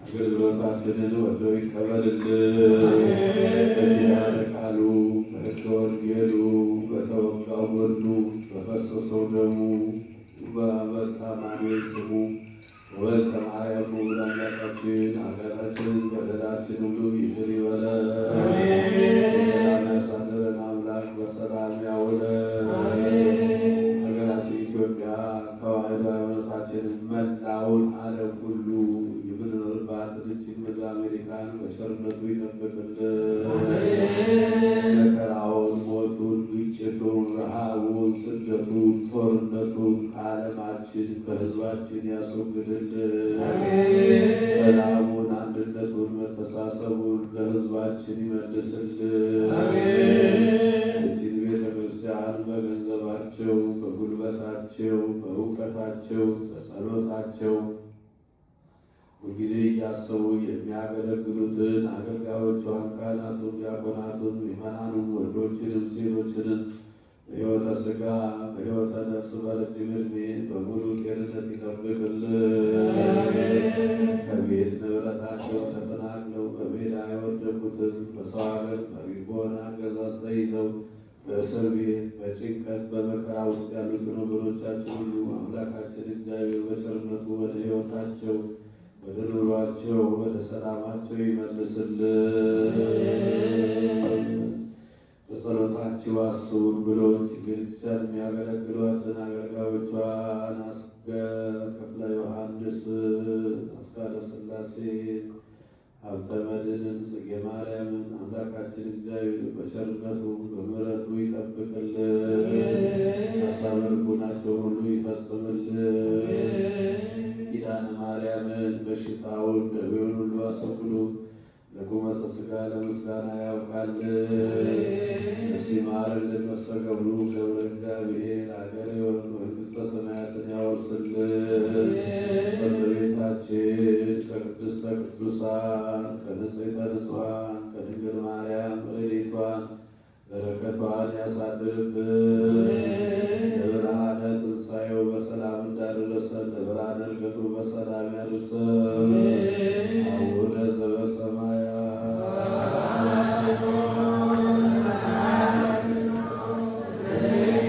አገልግሎታችንን ወዶ ይቀበልልን። በኪዳነ ቃሉ በሕገ ወንጌሉ በተወጋው ጎኑ በፈሰሰው ደሙ በታማኝ ስሙ ወልደ ማርያም አምላካችን ኃጢአታችንን በደላችንን ሁሉ ይቅር ይበለን። በሰላም ያሳድረን አምላክ በሰላም ያውለን። ሀገራችን ኢትዮጵያ ተዋሕዶ ሃይማኖታችንን መላውን ዓለም ሁሉ የምንኖርባትን ይህችን ምድር አሜሪካን በቸርነቱ ይጠብቅልን። መከራውን፣ ሞቱን፣ ግጭቱን፣ ረሃቡን፣ ስደቱን፣ ጦርነቱን ከዓለማችን ከሕዝባችን ያስወግድልን። ሰላሙን፣ አንድነቱን፣ መተሳሰቡን ለሕዝባችን ይመልስልን። ይህችን ቤተ ክርስቲያን በገንዘባቸው፣ በጉልበታቸው፣ በእውቀታቸው፣ በጸሎታቸው ሁልጊዜ እያሰቡ የሚያገለግሉትን አገልጋዮቿን፣ ካህናቱን፣ ዲያቆናቱን፣ ምዕመናኑን ወንዶችንም ሴቶችንም በሕይወተ ሥጋ በሕይወተ ነፍስ በረጅም ዕድሜ በሙሉ ጤንነት ይጠብቅልን። ከቤት ንብረታቸው ተፈናቅለው በሜዳ የወደቁትን በሰው ሀገር መሪር በሆነ አገዛዝ ተይዘው በእስር ቤት በጭንቀት በመከራ ውስጥ ያሉትን ወገኖቻችን ሁሉ አምላካችን እግዚአብሔር በቸርነቱ ወደ ሕይወታቸው ወደ ኑሯቸው ወደ ሰላማቸው ይመልስልን። በጸሎታችሁ አስቡን ብሎ ቤተክርስቲያን የሚያገለግሏትን አገልጋዮቿን ተክለ ዮሐንስ፣ አስካለ ሥላሴ፣ ሀብተ መድኅንን፣ ጽጌ ማርያምን አምላካችን እግዚአብሔር በቸርነቱ በምሕረቱ ይጠብቅልን። ሀሳበ ልቡናቸውን ሁሉ ይፈጽምልን። ኪዳነ ማርያምን በሽታውን ደዌውን ሁሉ አስወግዶ ለቁመተ ሥጋ ለምስጋና ያብቃልን። ነፍስ ይማርልን። ነፍሰ ገብሩ ገብረ እግዚአብሔር አገረ መንግሥተ ሰማያትን ያወርስልን። ከእመቤታችን ከቅድስተ ቅዱሳን ከንጽሕተ ንጹሐን ከድንግል ማርያም ረድኤቷን በረከቷን ያሳድርብን። ለብርሃነ ትንሣኤው በሰላም እንዳደረሰን ለብርሃነ ዕርገቱ በሰላም ያድርሰን።